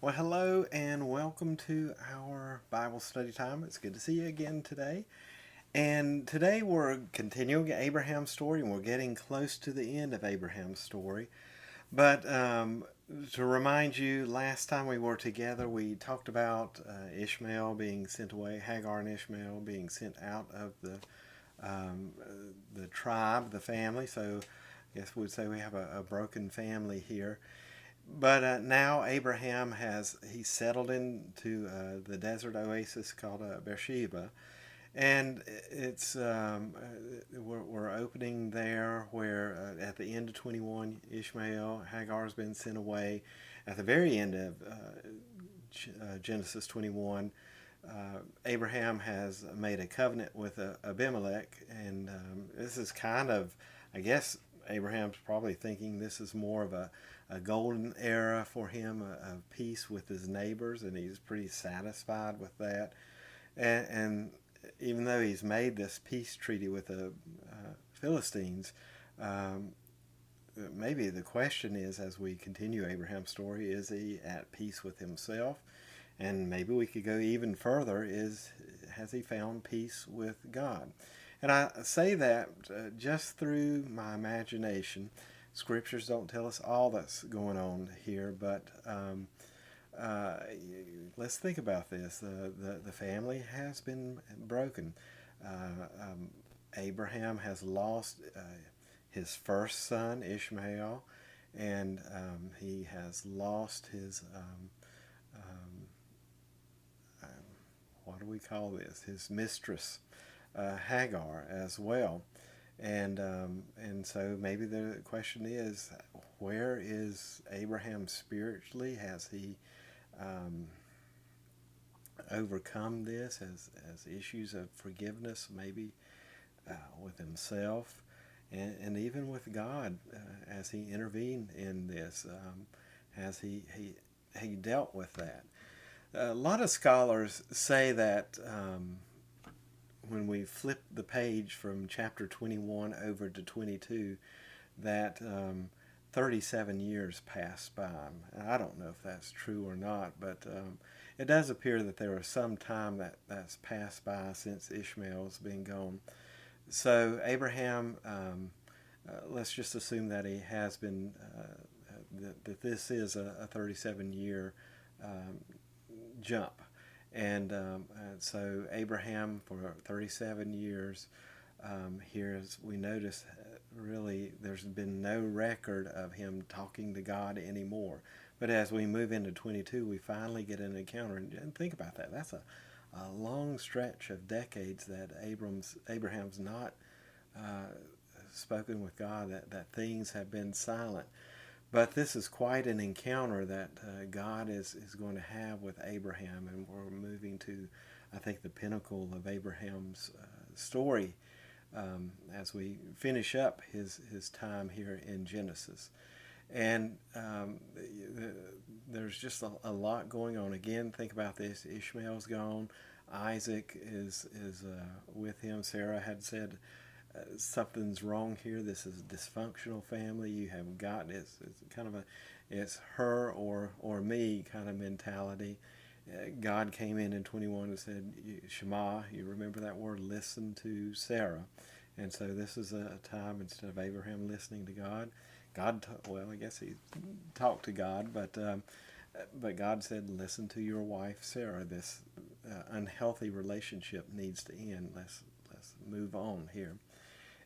Well, hello and welcome to our Bible study time. It's good to see you again today. And today we're continuing Abraham's story and we're getting close to the end of Abraham's story. But to remind you, last time we were together, we talked about Ishmael being sent away, Hagar and Ishmael being sent out of the tribe, the family. So I guess we'd say we have a broken family here. But now Abraham he's settled into the desert oasis called Beersheba, and we're opening there where at the end of 21 Ishmael Hagar's been sent away. At the very end of Genesis 21, Abraham has made a covenant with Abimelech, and this is kind of, I guess, Abraham's probably thinking this is more of a golden era for him of peace with his neighbors, and he's pretty satisfied with that. And even though he's made this peace treaty with the Philistines, um, maybe the question is, as we continue Abraham's story, is he at peace with himself? And maybe we could go even further, has he found peace with God? And I say that just through my imagination. Scriptures don't tell us all that's going on here, but uh, let's think about this. The family has been broken. Abraham has lost his first son, Ishmael, and he has lost his, um, what do we call this? His mistress, Hagar, as well. And so maybe the question is, where is Abraham spiritually? Has he um, overcome this? Has issues of forgiveness maybe with himself and even with God as he intervened in this? Has he dealt with that? A lot of scholars say that when we flip the page from chapter 21 over to 22, that 37 years passed by. I don't know if that's true or not, but it does appear that there was some time that's passed by since Ishmael's been gone. So Abraham, let's just assume that he has been, that this is a 37-year um, jump. And so Abraham, for 37 years, here as we notice, really there's been no record of him talking to God anymore. But as we move into 22, we finally get an encounter. And think about that. That's a long stretch of decades that Abraham's not uh, spoken with God, that things have been silent. But this is quite an encounter that God is going to have with Abraham, and we're moving to, I think, the pinnacle of Abraham's story as we finish up his time here in Genesis. And there's just a lot going on. Again, think about this: Ishmael's gone, Isaac is with him. Sarah had said, something's wrong here. This is a dysfunctional family. You have got it's kind of it's her or me kind of mentality. God came in 21 and said, Shema, you remember that word, listen to Sarah. And so this is a time, instead of Abraham listening to God, well, I guess he talked to God, but God said, listen to your wife Sarah. This unhealthy relationship needs to end. Let's move on here.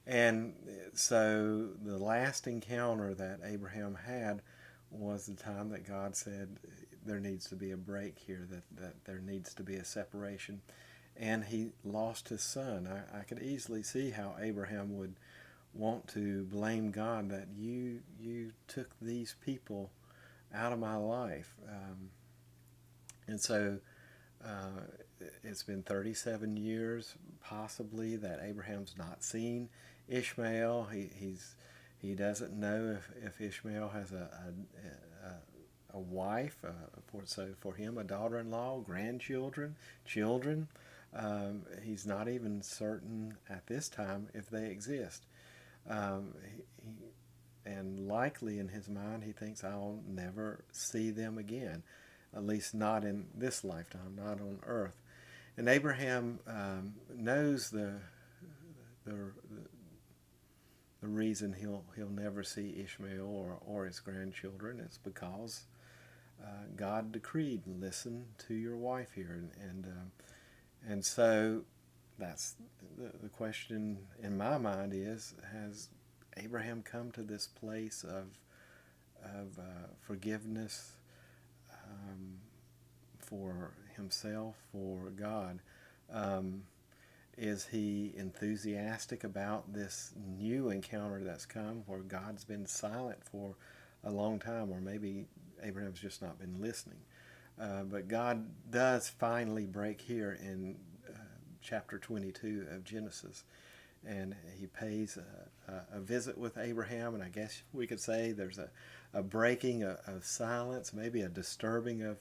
And so the last encounter that Abraham had was the time that God said there needs to be a break here, that there needs to be a separation. And he lost his son. I could easily see how Abraham would want to blame God that you took these people out of my life. And so uh, it's been 37 years, possibly, that Abraham's not seen Ishmael. He doesn't know if Ishmael has a wife, for him, a daughter-in-law, grandchildren, children. He's not even certain at this time if they exist. And likely in his mind, he thinks, I'll never see them again. at least not in this lifetime, not on earth. And Abraham knows the the reason he'll never see Ishmael or his grandchildren is because God decreed, listen to your wife here, and so that's the question in my mind is, has Abraham come to this place of forgiveness for himself, for God? Is he enthusiastic about this new encounter that's come where God's been silent for a long time, or maybe Abraham's just not been listening? But God does finally break here in chapter 22 of Genesis, and he pays a visit with Abraham, and I guess we could say there's a breaking of silence, maybe a disturbing of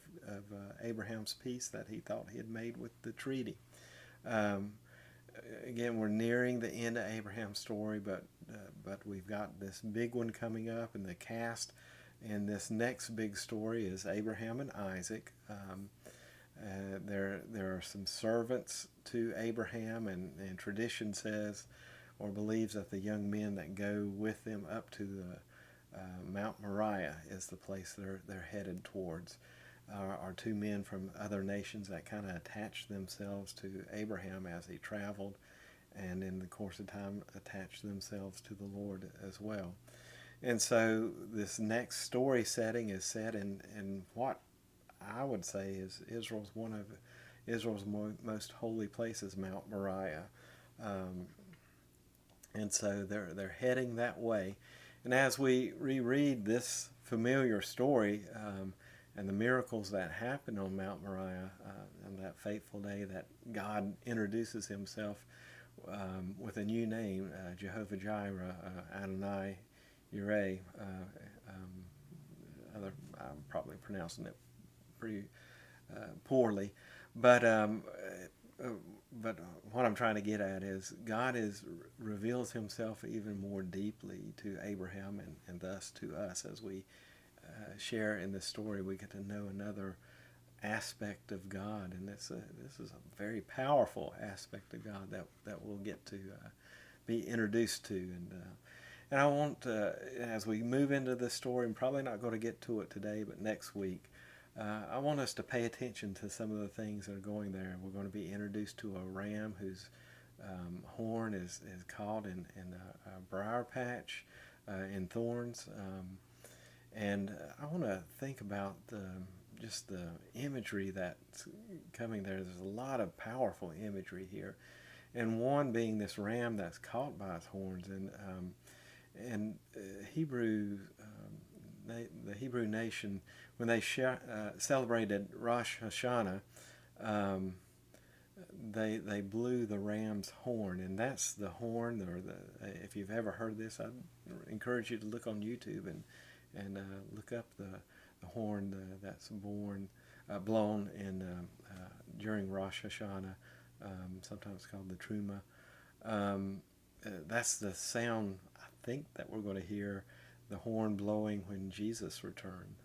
Abraham's peace that he thought he had made with the treaty. Again, we're nearing the end of Abraham's story, but we've got this big one coming up in the cast, and this next big story is Abraham and Isaac. There are some servants to Abraham, and tradition says or believes that the young men that go with them up to the Mount Moriah is the place they're headed towards. Are two men from other nations that kind of attached themselves to Abraham as he traveled, and in the course of time attached themselves to the Lord as well. And so this next story setting is set in what I would say is one of Israel's most holy places, Mount Moriah. And so they're heading that way. And as we reread this familiar story, and the miracles that happened on Mount Moriah on that fateful day that God introduces himself with a new name, Jehovah Jireh, Adonai Yireh. I'm probably pronouncing it pretty poorly, but what I'm trying to get at is God reveals himself even more deeply to Abraham and thus to us as we share in this story. We get to know another aspect of God, and this is a very powerful aspect of God that we'll get to be introduced to, and I want as we move into this story, I'm probably not going to get to it today, but next week I want us to pay attention to some of the things that are going there. We're going to be introduced to a ram whose horn is caught in a briar patch in thorns. And I want to think about just the imagery that's coming there. There's a lot of powerful imagery here, and one being this ram that's caught by its horns. And Hebrew, the Hebrew nation, when they celebrated Rosh Hashanah, they blew the ram's horn, and that's the horn. Or if you've ever heard this, I'd encourage you to look on YouTube and look up the horn that's blown during Rosh Hashanah, sometimes called the Truma. That's the sound, I think, that we're going to hear the horn blowing when Jesus returned.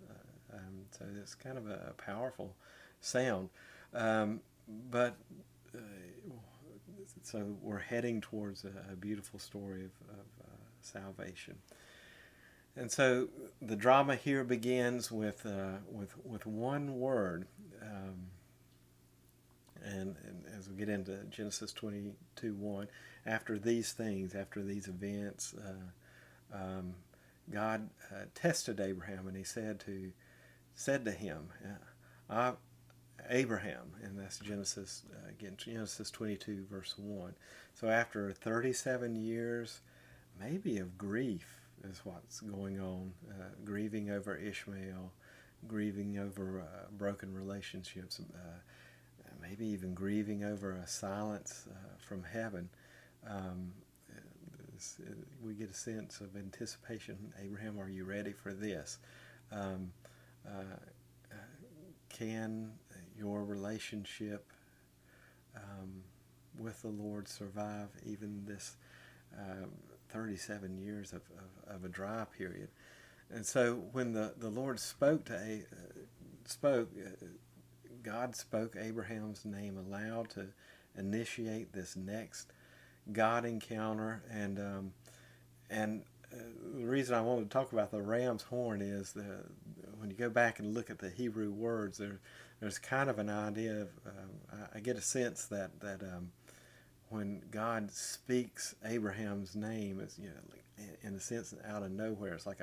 So it's kind of a powerful sound. But so we're heading towards a beautiful story of salvation. And so the drama here begins with one word, and as we get into Genesis 22:1, after these things, after these events, God tested Abraham, and he said to him, Abraham, and that's Genesis 22 verse 1. So after 37 years, maybe of grief, is what's going on, grieving over Ishmael, grieving over broken relationships, maybe even grieving over a silence from heaven. We get a sense of anticipation. Abraham, are you ready for this? Can your relationship with the Lord survive even this 37 years of a dry period? And so when the Lord spoke to God spoke Abraham's name aloud to initiate this next God encounter, and the reason I wanted to talk about the ram's horn is when you go back and look at the Hebrew words, there's kind of an idea of I get a sense that when God speaks Abraham's name, it's, like, in a sense out of nowhere. It's like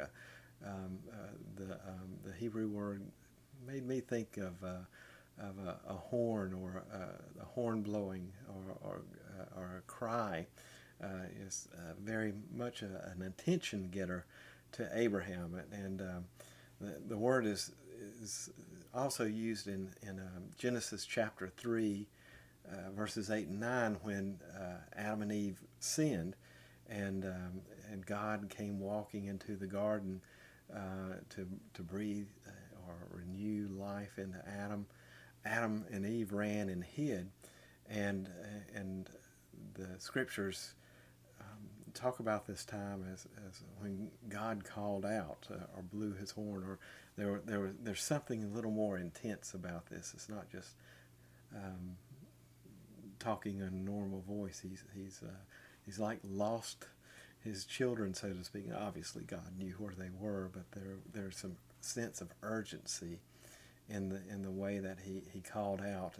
the Hebrew word made me think of a horn, or a horn blowing, or a cry. Is very much an attention getter to Abraham, and the word is also used in Genesis chapter 3, verses 8 and 9, when Adam and Eve sinned, and God came walking into the garden to breathe or renew life into Adam. Adam and Eve ran and hid, and the scriptures talk about this time as when God called out, or blew his horn, or there's something a little more intense about this. It's not just talking in a normal voice. He's like lost his children, so to speak. Obviously, God knew where they were, but there's some sense of urgency in the way that he called out,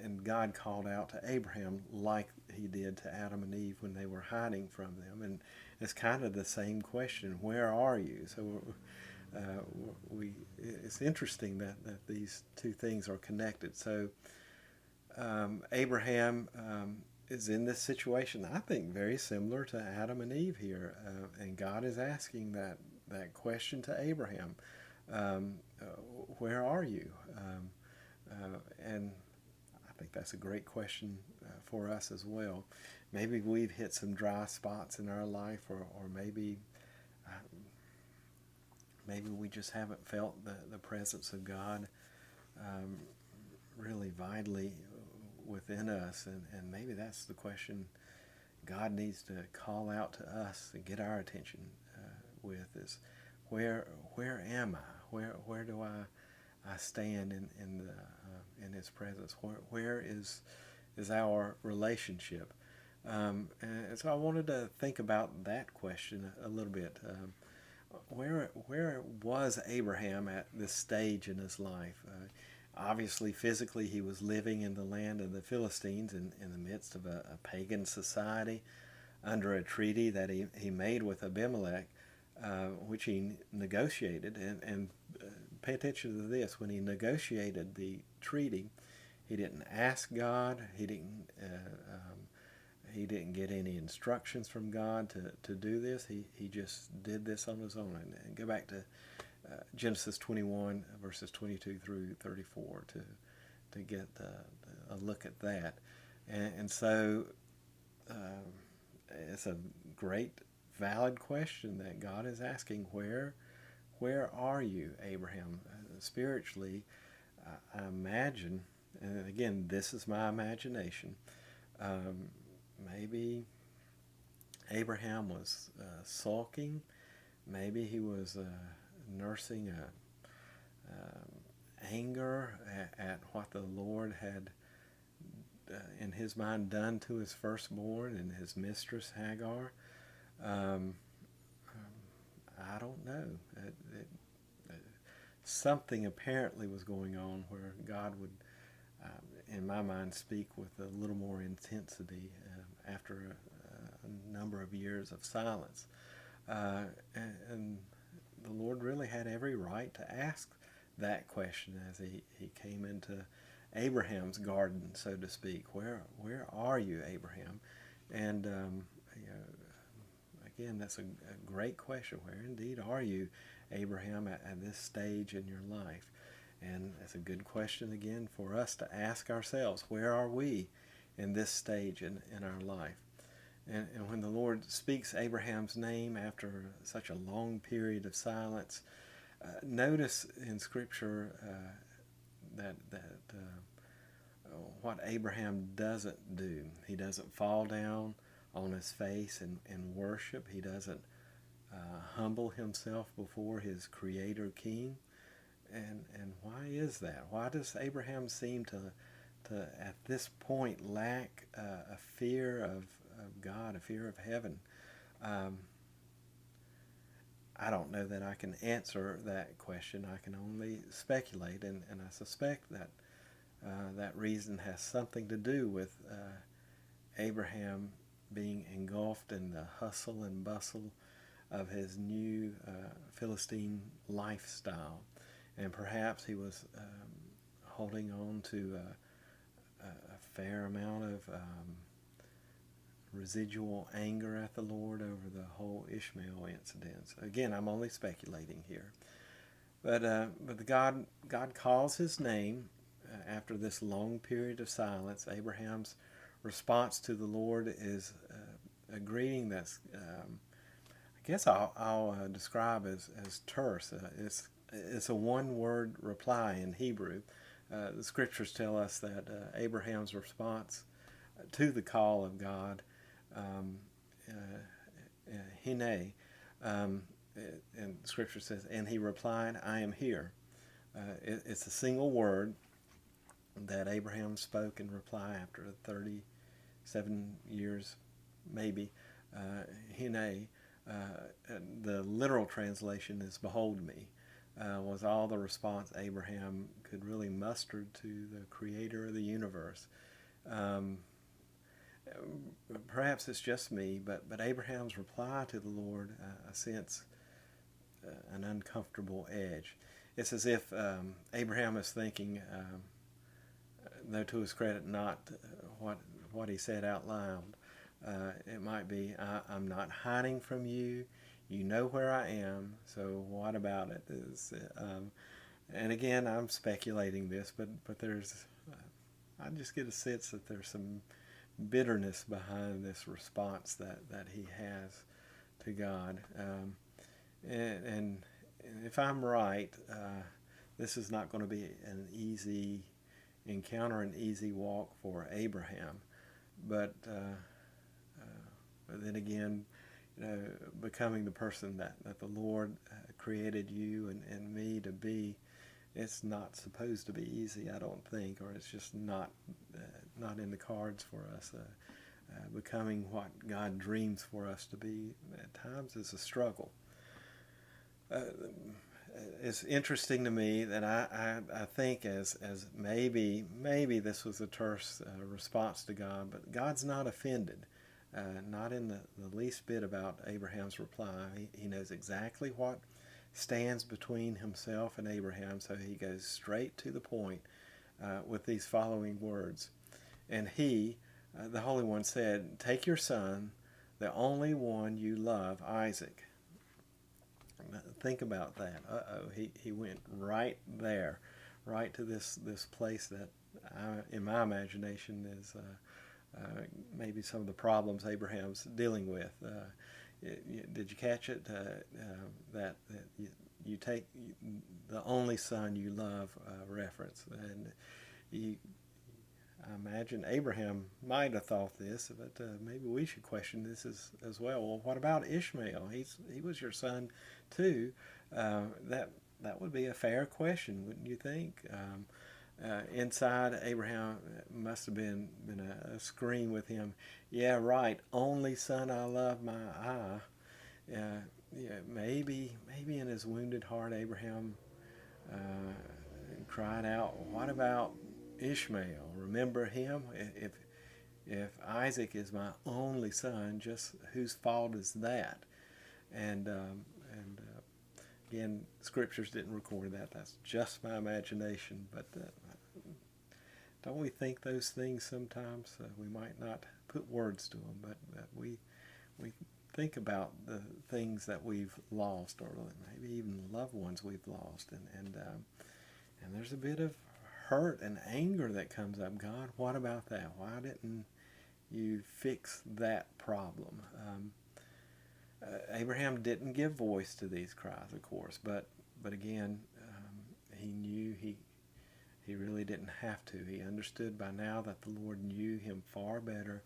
and God called out to Abraham like he did to Adam and Eve when they were hiding from them. And it's kind of the same question: where are you? So it's interesting that these two things are connected. So Abraham is in this situation, I think, very similar to Adam and Eve here, and God is asking that question to Abraham: where are you? And I think that's a great question for us as well. Maybe we've hit some dry spots in our life, or maybe we just haven't felt the presence of God really vitally within us, and maybe that's the question God needs to call out to us and get our attention with, is where am I? Where do I stand in His presence? Where is our relationship? And so I wanted to think about that question a little bit. Where was Abraham at this stage in his life? Obviously, physically, he was living in the land of the Philistines, in the midst of a pagan society, under a treaty that he made with Abimelech, which he negotiated. And pay attention to this: when he negotiated the treaty, he didn't ask God. He didn't get any instructions from God to do this. He just did this on his own. And go back to Genesis 21, verses 22 through 34 to get a look at that. And so it's a great, valid question that God is asking: where are you, Abraham? Spiritually, I imagine, and again, this is my imagination, maybe Abraham was sulking. Maybe he was nursing anger at what the Lord had, in his mind, done to his firstborn and his mistress Hagar. I don't know. Something apparently was going on where God would, in my mind, speak with a little more intensity after a number of years of silence. And the Lord really had every right to ask that question as he came into Abraham's garden, so to speak. Where are you, Abraham? And again, that's a great question. Where indeed are you, Abraham, at this stage in your life? And it's a good question, again, for us to ask ourselves: where are we in this stage in our life? And when the Lord speaks Abraham's name after such a long period of silence, notice in Scripture that what Abraham doesn't do. He doesn't fall down on his face and worship. He doesn't humble himself before his Creator King. and why is that? Why does Abraham seem to at this point lack a fear of God, a fear of heaven? Um, I don't know that I can answer that question. I can only speculate, and I suspect that that reason has something to do with Abraham being engulfed in the hustle and bustle of his new Philistine lifestyle. And perhaps he was holding on to a fair amount of residual anger at the Lord over the whole Ishmael incident. Again, I'm only speculating here. But God calls his name after this long period of silence. Abraham's response to the Lord is a greeting that's, I guess I'll describe as terse. It's a one-word reply in Hebrew. The scriptures tell us that Abraham's response to the call of God, hine, and Scripture says, and he replied, I am here. It's a single word that Abraham spoke in reply after 37 years, maybe. Hine, the literal translation is behold me, was all the response Abraham could really muster to the creator of the universe. Perhaps it's just me, but Abraham's reply to the Lord, I sense an uncomfortable edge. It's as if Abraham is thinking, though to his credit, not what he said out loud. It might be, I'm not hiding from you. You know where I am, so what about it? And again, I'm speculating this, but there's, I just get a sense that there's some bitterness behind this response that he has to God. And if I'm right, this is not going to be an easy encounter, an easy walk for Abraham. But then again, becoming the person that the Lord created you and me to be, it's not supposed to be easy, I don't think, or it's just not in the cards for us. Becoming what God dreams for us to be at times is a struggle. It's interesting to me that I think as maybe this was a terse response to God, but God's not offended, not in the least bit about Abraham's reply. He knows exactly what stands between himself and Abraham, so he goes straight to the point with these following words. And he, the Holy One, said, take your son, the only one you love, Isaac. Think about that. He went right there, right to this place that in my imagination is maybe some of the problems Abraham's dealing with. Did you catch it? That you take the only son you love reference, and I imagine Abraham might have thought this, but maybe we should question this as well. Well, what about Ishmael? He was your son too. That would be a fair question, wouldn't you think? Inside Abraham must have been a scream with him. Yeah, right. Only son I love, my eye. Yeah, maybe in his wounded heart, Abraham cried out, "What about Ishmael? Remember him? If Isaac is my only son, just whose fault is that?" And again, scriptures didn't record that. That's just my imagination. But don't we think those things sometimes? We might not put words to them, but we think about the things that we've lost, or maybe even loved ones we've lost, and there's a bit of hurt and anger that comes up. God, what about that? Why didn't you fix that problem? Abraham didn't give voice to these cries, of course, but again, he knew he really didn't have to. He understood by now that the Lord knew him far better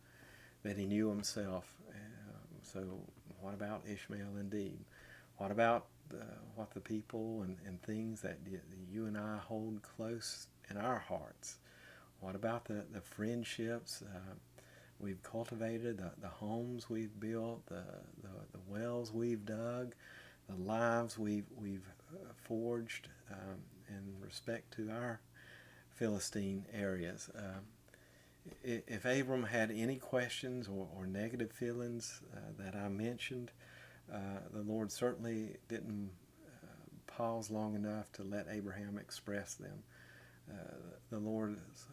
than he knew himself. So what about Ishmael indeed? What about what the people and things that you and I hold close in our hearts? What about the friendships we've cultivated, the homes we've built, the wells we've dug, the lives we've forged in respect to our Philistine areas? If Abram had any questions or negative feelings that I mentioned, the Lord certainly didn't pause long enough to let Abraham express them. The Lord's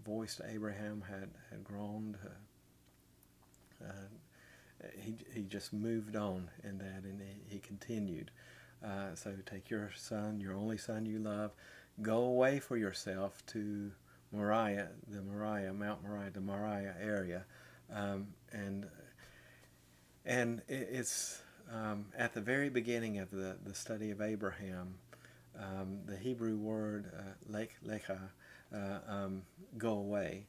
voice to Abraham had grown. He just moved on in that, and he continued. So take your son, your only son you love, go away for yourself to Moriah, Mount Moriah, the Moriah area, and it's at the very beginning of the study of Abraham, the Hebrew word lecha, go away.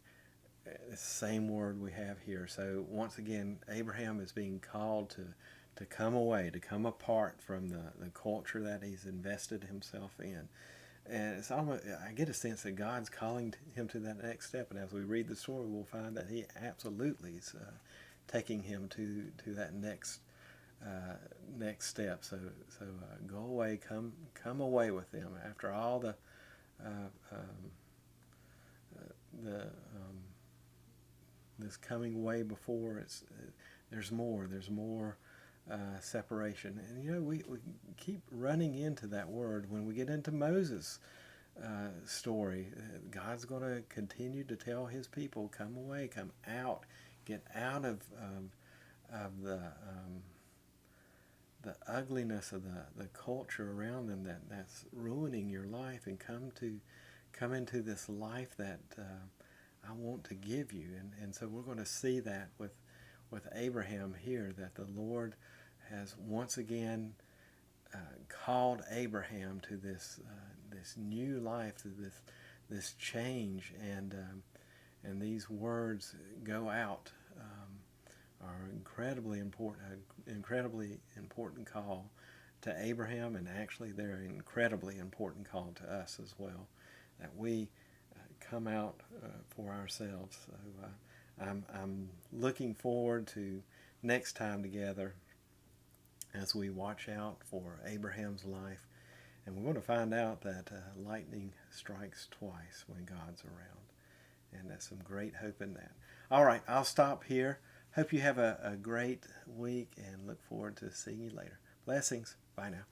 It's the same word we have here. So once again, Abraham is being called to come away, to come apart from the culture that he's invested himself in. And it's almost, I get a sense that God's calling him to that next step. And as we read the story, we'll find that he absolutely is taking him to that next step. So go away, come away with them after all the this coming away before. There's more separation, and we keep running into that word when we get into Moses' story. God's going to continue to tell his people, come away, come out, get out of the ugliness of the culture around them that's ruining your life, and come into this life that I want to give you. And so we're going to see that with Abraham here, that the Lord has once again called Abraham to this new life, to this change, and these words go out are incredibly important call to Abraham, and actually they're an incredibly important call to us as well, that we come out for ourselves. So I'm looking forward to next time together as we watch out for Abraham's life, and we're going to find out that lightning strikes twice when God's around, and there's some great hope in that. All right, I'll stop here. Hope you have a great week, and look forward to seeing you later. Blessings. Bye now.